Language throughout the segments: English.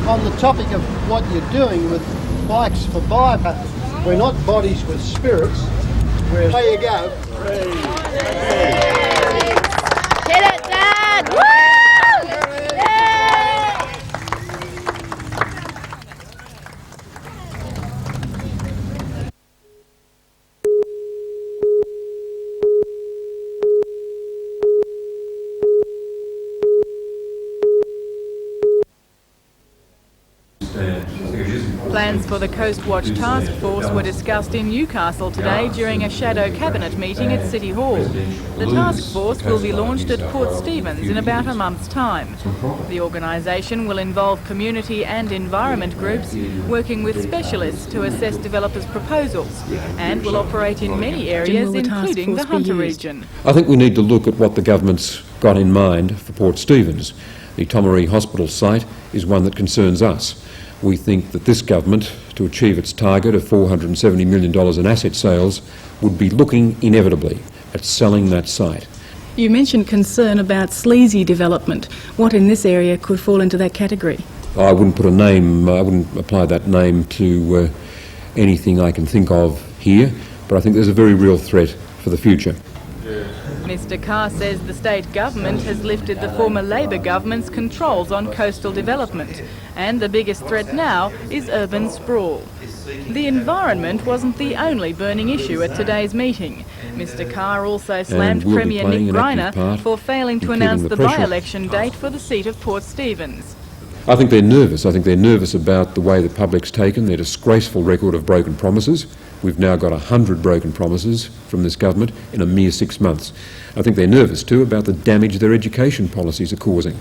On the topic of what you're doing with bikes for bypass, we're not bodies with spirits. There you go. Get it, Dad! Woo! Plans for the Coast Watch Task Force were discussed in Newcastle today during a shadow cabinet meeting at City Hall. The task force will be launched at Port Stephens in about a month's time. The organisation will involve community and environment groups working with specialists to assess developers' proposals and will operate in many areas including the Hunter region. I think we need to look at what the government's got in mind for Port Stephens. The Tomaree Hospital site is one that concerns us. We think that this government, to achieve its target of $470 million in asset sales, would be looking inevitably at selling that site. You mentioned concern about sleazy development. What in this area could fall into that category? I wouldn't put a name, I wouldn't apply that name to anything I can think of here, but I think there's a very real threat for the future. Mr Carr says the state government has lifted the former Labor government's controls on coastal development, and the biggest threat now is urban sprawl. The environment wasn't the only burning issue at today's meeting. Mr Carr also slammed Premier Nick Greiner for failing to announce the by-election date for the seat of Port Stephens. I think they're nervous. I think they're nervous about the way the public's taken their disgraceful record of broken promises. We've now got 100 broken promises from this government in a mere 6 months. I think they're nervous too about the damage their education policies are causing.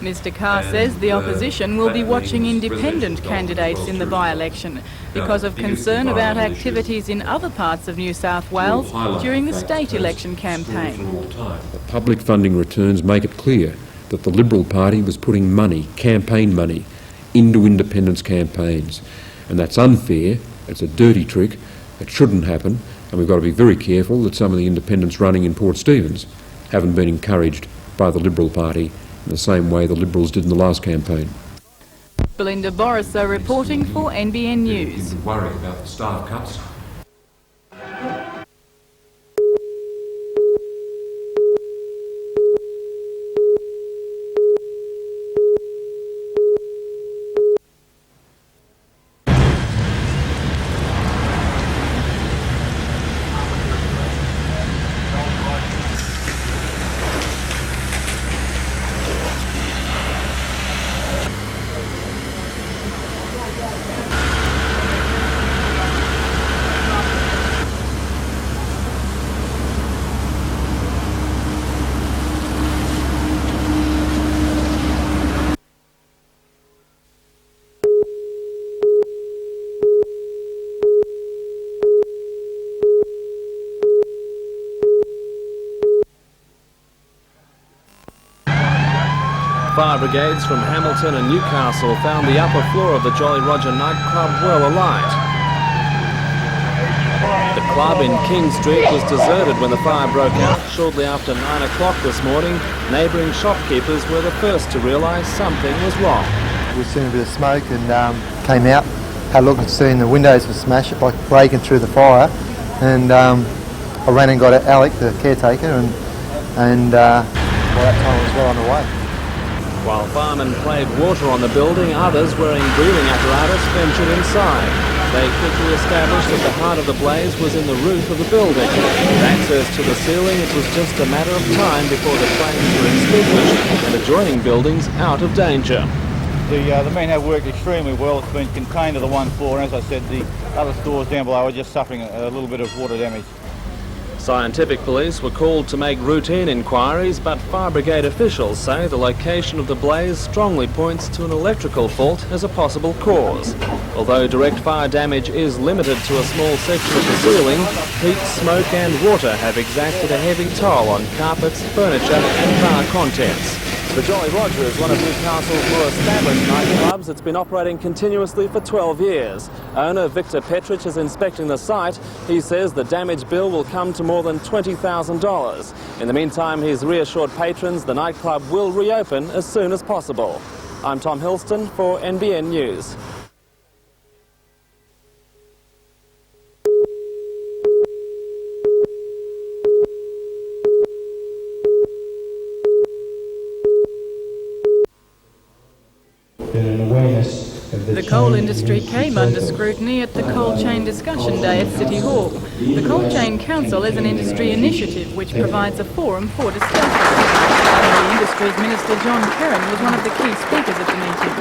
Mr Carr says the opposition will be watching independent candidates in the by-election because of concern about activities in other parts of New South Wales during the state election campaign. The public funding returns make it clear that the Liberal Party was putting money, campaign money, into independence campaigns. And that's unfair, it's a dirty trick, it shouldn't happen, and we've got to be very careful that some of the independents running in Port Stephens haven't been encouraged by the Liberal Party in the same way the Liberals did in the last campaign. Belinda Borissow reporting for NBN News. Worry about the staff cuts. Fire brigades from Hamilton and Newcastle found the upper floor of the Jolly Roger nightclub well alight. The club in King Street was deserted when the fire broke out shortly after 9 o'clock this morning. Neighbouring shopkeepers were the first to realise something was wrong. We've seen a bit of smoke and came out, had a look and seen the windows were smashed by breaking through the fire, and I ran and got Alec, the caretaker, and by that time it was well underway. While firemen played water on the building, others wearing breathing apparatus ventured inside. They quickly established that the heart of the blaze was in the roof of the building. With access to the ceiling, it was just a matter of time before the flames were extinguished and adjoining buildings out of danger. The men have worked extremely well. It's been contained to the one floor, and as I said, the other stores down below are just suffering a little bit of water damage. Scientific police were called to make routine inquiries, but fire brigade officials say the location of the blaze strongly points to an electrical fault as a possible cause. Although direct fire damage is limited to a small section of the ceiling, heat, smoke and water have exacted a heavy toll on carpets, furniture and bar contents. The Jolly Roger is one of Newcastle's more established nightclubs. It's been operating continuously for 12 years. Owner Victor Petrich is inspecting the site. He says the damage bill will come to more than $20,000. In the meantime, he's reassured patrons the nightclub will reopen as soon as possible. I'm Tom Hilston for NBN News. The coal industry came under scrutiny at the Coal Chain Discussion Day at City Hall. The Coal Chain Council is an industry initiative which provides a forum for discussion. The Industries Minister John Kerrin was one of the key speakers at the meeting.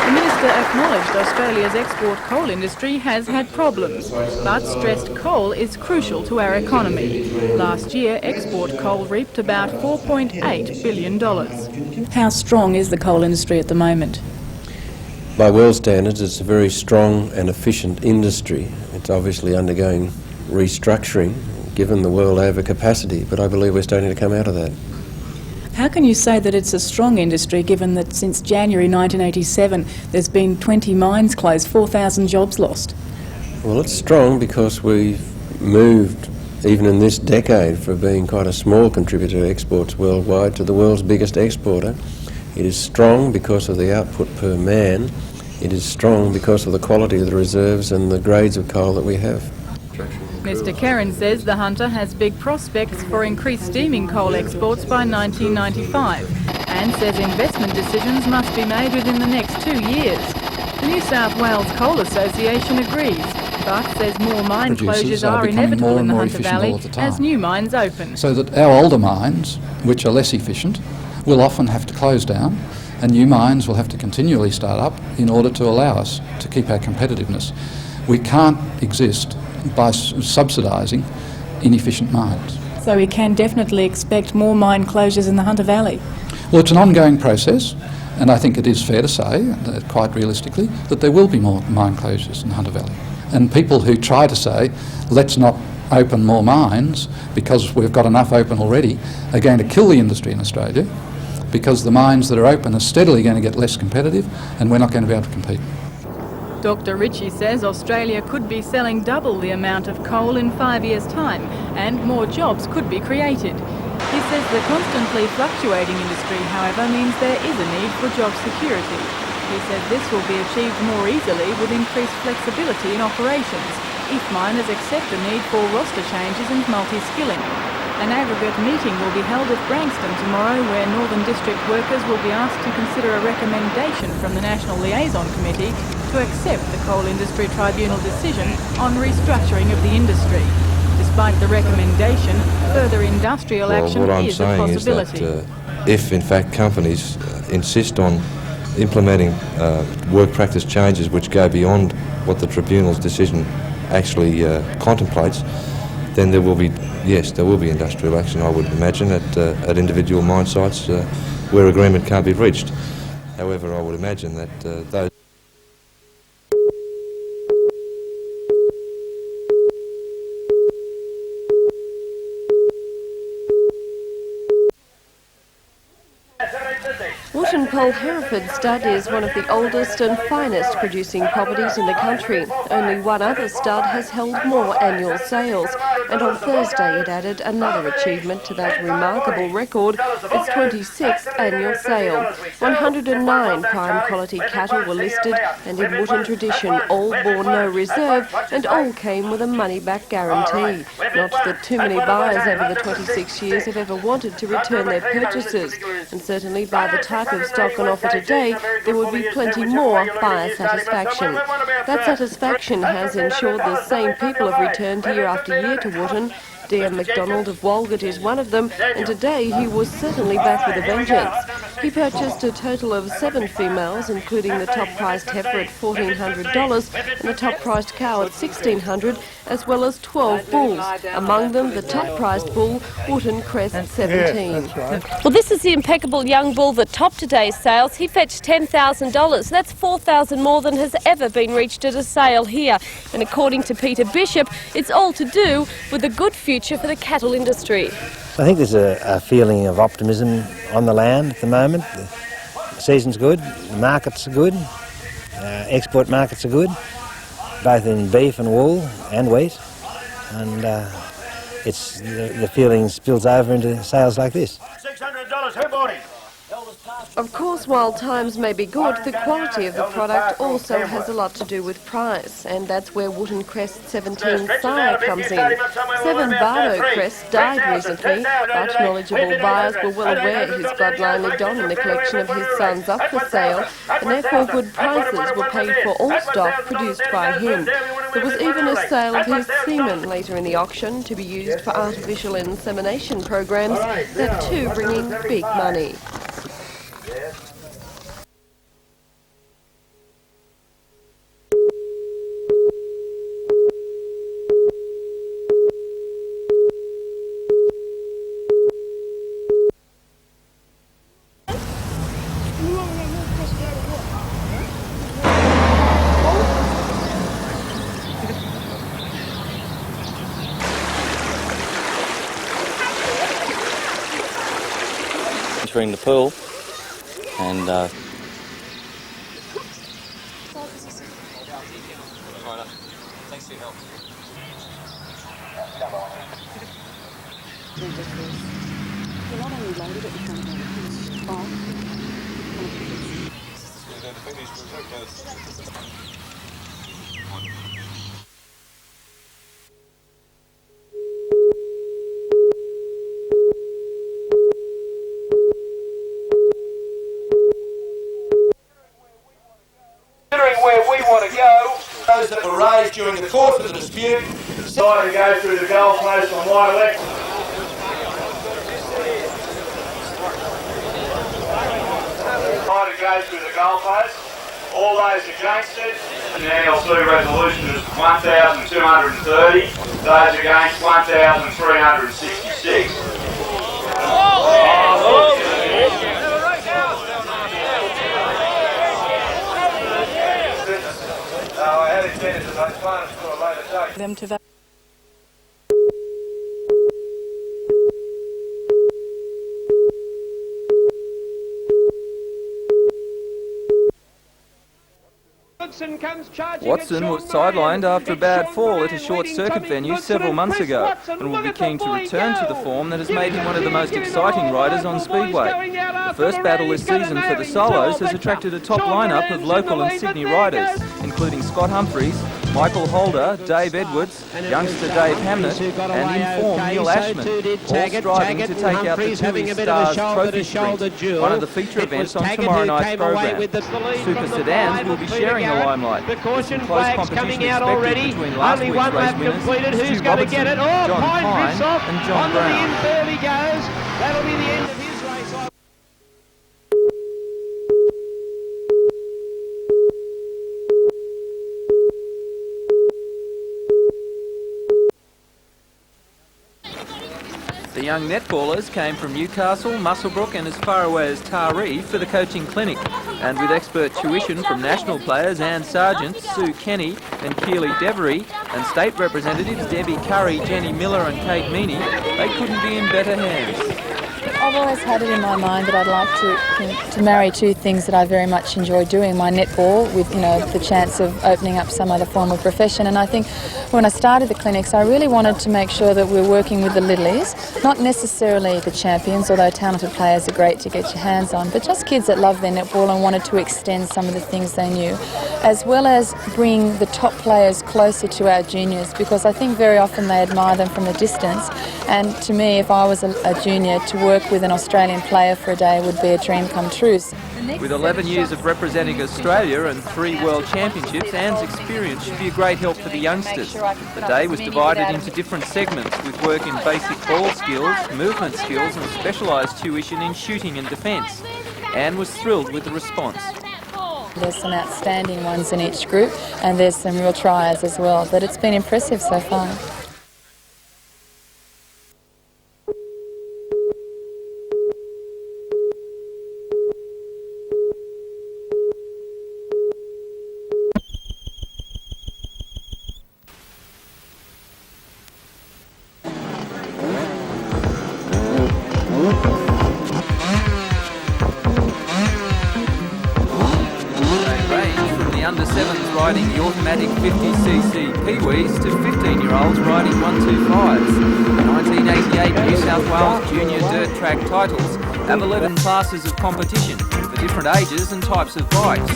The Minister acknowledged Australia's export coal industry has had problems, but stressed coal is crucial to our economy. Last year, export coal reaped about $4.8 billion. How strong is the coal industry at the moment? By world standards, it's a very strong and efficient industry. It's obviously undergoing restructuring, given the world overcapacity, but I believe we're starting to come out of that. How can you say that it's a strong industry, given that since January 1987 there's been 20 mines closed, 4,000 jobs lost? Well, it's strong because we've moved, even in this decade, from being quite a small contributor to exports worldwide to the world's biggest exporter. It is strong because of the output per man. It is strong because of the quality of the reserves and the grades of coal that we have. Mr Kerrin says the Hunter has big prospects for increased steaming coal exports by 1995 and says investment decisions must be made within the next 2 years. The New South Wales Coal Association agrees, but says more mine closures are inevitable in the Hunter Valley as new mines open. So that our older mines, which are less efficient, will often have to close down, and new mines will have to continually start up in order to allow us to keep our competitiveness. We can't exist by subsidising inefficient mines. So we can definitely expect more mine closures in the Hunter Valley? Well, it's an ongoing process, and I think it is fair to say, quite realistically, that there will be more mine closures in the Hunter Valley. And people who try to say, let's not open more mines because we've got enough open already, are going to kill the industry in Australia, because the mines that are open are steadily going to get less competitive and we're not going to be able to compete. Dr Ritchie says Australia could be selling double the amount of coal in 5 years' time and more jobs could be created. He says the constantly fluctuating industry, however, means there is a need for job security. He says this will be achieved more easily with increased flexibility in operations if miners accept the need for roster changes and multi-skilling. An aggregate meeting will be held at Branxton tomorrow where Northern District workers will be asked to consider a recommendation from the National Liaison Committee to accept the Coal Industry Tribunal decision on restructuring of the industry. Despite the recommendation, further industrial action is a possibility. What I'm saying is that if in fact companies insist on implementing work practice changes which go beyond what the Tribunal's decision actually contemplates, then there will be, yes, there will be industrial action, I would imagine, at individual mine sites where agreement can't be reached. However, I would imagine that those... Wootton Coal Hereford stud is one of the oldest and finest producing properties in the country. Only one other stud has held more annual sales, and on Thursday it added another achievement to that remarkable record, its 26th annual sale. 109 prime quality cattle were listed, and in Wootton tradition, all bore no reserve and all came with a money-back guarantee. Not that too many buyers over the 26 years have ever wanted to return their purchases, and certainly by the type of stock on offer today, there would be plenty more buyer satisfaction. That satisfaction has ensured the same people have returned year after year to Wootton. Dear MacDonald of Walgett is one of them, and today he was certainly back with a vengeance. He purchased a total of 7 females, including the top-priced heifer at $1,400 and the top-priced cow at $1,600, as well as 12 bulls, among them the top-priced bull, Wootton Crest 17. Well, this is the impeccable young bull that topped today's sales. He fetched $10,000. That's $4,000 more than has ever been reached at a sale here. And according to Peter Bishop, it's all to do with the good future for the cattle industry. I think there's a feeling of optimism on the land at the moment. The season's good, the markets are good, export markets are good, both in beef and wool and wheat, and the feeling spills over into sales like this. $600, who bought him? Of course, while times may be good, the quality of the product also has a lot to do with price, and that's where Wooten Crest 17 sire comes in. 7 Bardo Crests died recently, but knowledgeable buyers were well aware his bloodline lived on in the collection of his sons up for sale, and therefore good prices were paid for all stock produced by him. There was even a sale of his semen later in the auction to be used for artificial insemination programs, that too bringing big money. Entering the pool and thanks for your help. You're not only loaded at the front of where we want to go, those that were raised during the course of the dispute, decided to go through the goalpost on my left. Decided to go through the goalpost. All those against it. The NLC resolution is 1,230. Those against 1,366. them to vote. Watson was sidelined after a bad fall at a short-circuit venue several months ago and will be keen to return to the form that has made him one of the most exciting riders on Speedway. The first battle this season for the solos has attracted a top lineup of local and Sydney riders, including Scott Humphreys, Michael Holder, Dave Edwards, youngster Dave Hamnett and in-form Neil Ashman, all striving to take out the Tui Stars Trophy Sprint, one of the feature events on tomorrow night's program. Super sedans will be sharing the limelight, with some close competition expected between last week's race winners Stu Robertson, John Pine and John Brown. That'll be the end of his race. The young netballers came from Newcastle, Muswellbrook and as far away as Taree for the coaching clinic. And with expert tuition from national players Anne Sargent, Sue Kenny and Keely Devery, and state representatives Debbie Curry, Jenny Miller and Kate Meaney, they couldn't be in better hands. I've always had it in my mind that I'd like to marry two things that I very much enjoy doing, my netball with, the chance of opening up some other form of profession. And I think when I started the clinics, I really wanted to make sure that we're working with the littlies, not necessarily the champions, although talented players are great to get your hands on, but just kids that love their netball and wanted to extend some of the things they knew, as well as bring the top players closer to our juniors, because I think very often they admire them from a distance. And to me, if I was a junior, to work with an Australian player for a day would be a dream come true. With 11 years of representing Australia and 3 World Championships, Anne's experience should be a great help for the youngsters. The day was divided into different segments with work in basic ball skills, movement skills and specialised tuition in shooting and defence. Anne was thrilled with the response. There's some outstanding ones in each group and there's some real triers as well, but it's been impressive so far. Under-7s riding the automatic 50cc Pee-wees to 15-year-olds riding 125s. The 1988 New South Wales Junior Dirt Track titles have 11 classes of competition for different ages and types of bikes.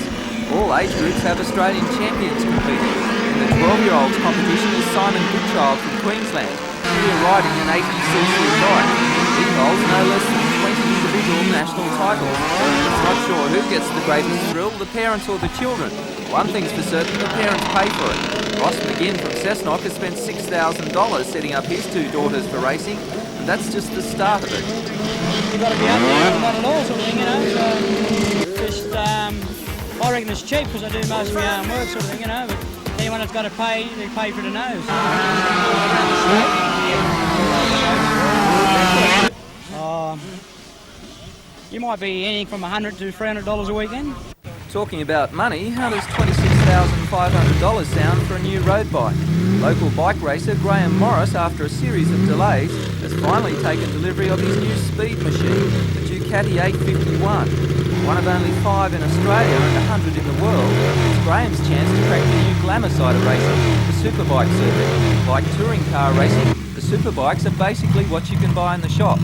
All age groups have Australian champions competing. In the 12-year-olds competition is Simon Goodchild from Queensland, here riding an 80cc bike. He holds no less than 20 individual national titles. It's not sure who gets the greatest thrill, the parents or the children. One thing's for certain, the parents pay for it. Ross McGinn from Cessnock has spent $6,000 setting up his two daughters for racing, and that's just the start of it. You've got to be up there and not at all, sort of thing, you know. So just, I reckon it's cheap because I do most of my own work, sort of thing, you know. But anyone that's got to pay, they pay for the nose. You might be anything from $100 to $300 a weekend. Talking about money, how does $26,500 sound for a new road bike? Local bike racer Graham Morris, after a series of delays, has finally taken delivery of his new speed machine, the Ducati 851. One of only 5 in Australia and 100 in the world, it's Graham's chance to crack the new glamour side of racing, the superbike circuit. Like touring car racing, the superbikes are basically what you can buy in the shop.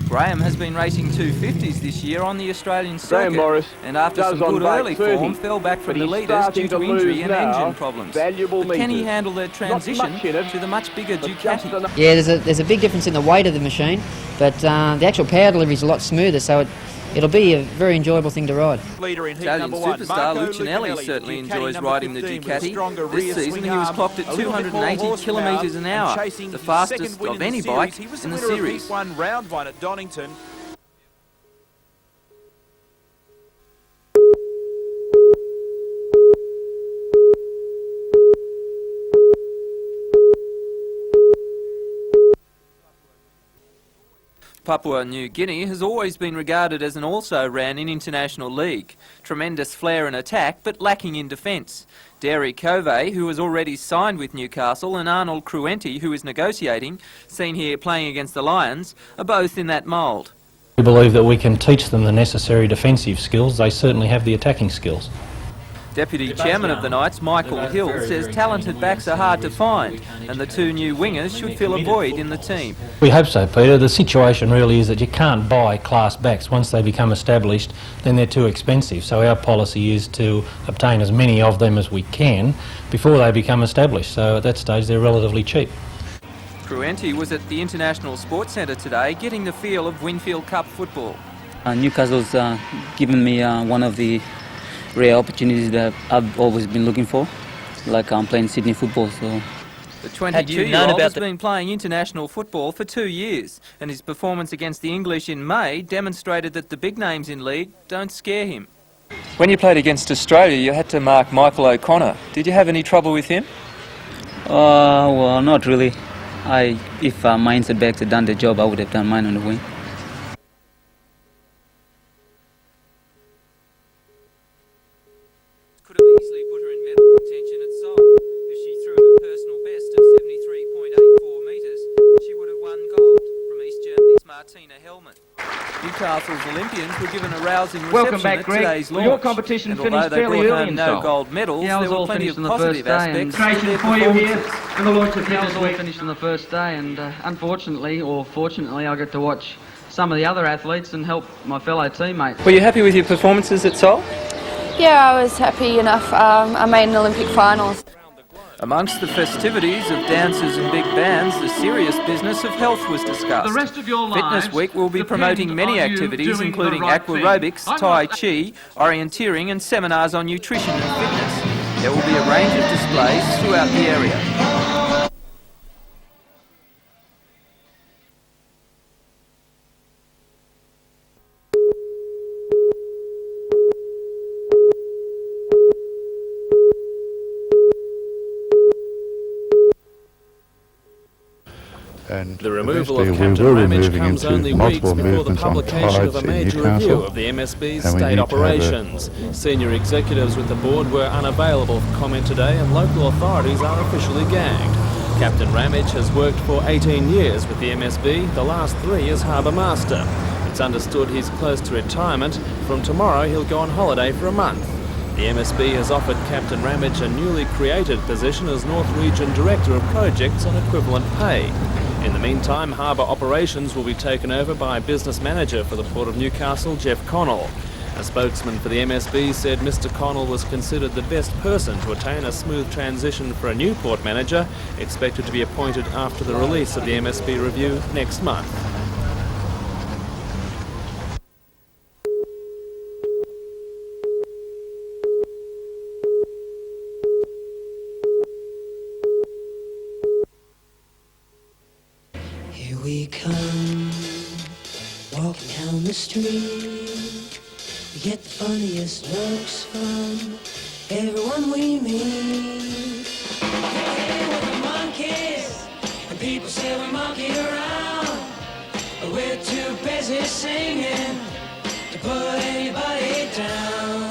Graham has been racing 250s this year on the Australian circuit, and after some good early form, fell back from the leaders due to injury and engine problems. But can he handle the transition to the much bigger Ducati? Yeah, there's a big difference in the weight of the machine, but the actual power delivery is a lot smoother, so it'll be a very enjoyable thing to ride. Italian superstar Lucinelli certainly enjoys riding the Ducati. This season he was clocked at 280 kilometres an hour, the fastest of any bike in the series. Round one at Donington. Papua New Guinea has always been regarded as an also-ran in international league. Tremendous flair and attack, but lacking in defence. Derry Covey, who has already signed with Newcastle, and Arnold Cruenti, who is negotiating, seen here playing against the Lions, are both in that mould. We believe that we can teach them the necessary defensive skills. They certainly have the attacking skills. Deputy Chairman of the Knights, Michael Hill, says talented backs are hard to find, and the two new wingers should fill a void in the team. We hope so, Peter. The situation really is that you can't buy class backs. Once they become established, then they're too expensive. So our policy is to obtain as many of them as we can before they become established. So at that stage, they're relatively cheap. Cruenti was at the International Sports Centre today, getting the feel of Winfield Cup football. Newcastle's given me one of the rare opportunities that I've always been looking for, like I'm playing Sydney football. So the 22-year-old has been playing international football for 2 years, and his performance against the English in May demonstrated that the big names in league don't scare him. When you played against Australia, you had to mark Michael O'Connor. Did you have any trouble with him? Well, not really. If my inside backs had done the job, I would have done mine on the wing. Could have easily put her in medal contention at Seoul. If she threw her personal best of 73.84 metres, she would have won gold from East Germany's Martina Hellman. Newcastle's Olympians were given a rousing reception at today's launch. Your competition and finished although fairly they brought early home in no Seoul. gold medals, Yeah, there were plenty of positive aspects to their for you here performances. for the launch of the all finished on the first day, and unfortunately, or fortunately, I get to watch some of the other athletes and help my fellow teammates. Were you happy with your performances at Seoul? Yeah, I was happy enough. I made an Olympic finals. Amongst the festivities of dancers and big bands, the serious business of health was discussed. The rest of your lives Fitness Week will be promoting many activities, including aquarobics, Tai Chi, orienteering and seminars on nutrition and fitness. There will be a range of displays throughout the area. And the removal of we Captain were Ramage moving comes into only weeks multiple before the movements on publication of tides a in major review Newcastle, of the MSB's and we state need to have operations. Senior executives with the board were unavailable for comment today, and local authorities are officially gagged. Captain Ramage has worked for 18 years with the MSB, the last 3 as harbour master. It's understood he's close to retirement. From tomorrow he'll go on holiday for a month. The MSB has offered Captain Ramage a newly created position as North Region Director of Projects on equivalent pay. In the meantime, harbour operations will be taken over by Business Manager for the Port of Newcastle, Jeff Connell. A spokesman for the MSB said Mr Connell was considered the best person to attain a smooth transition for a new port manager, expected to be appointed after the release of the MSB review next month. Here we come, walking down the street. We get the funniest looks from everyone we meet. Hey, we're the monkeys, and people say we monkey around, but we're too busy singing to put anybody down.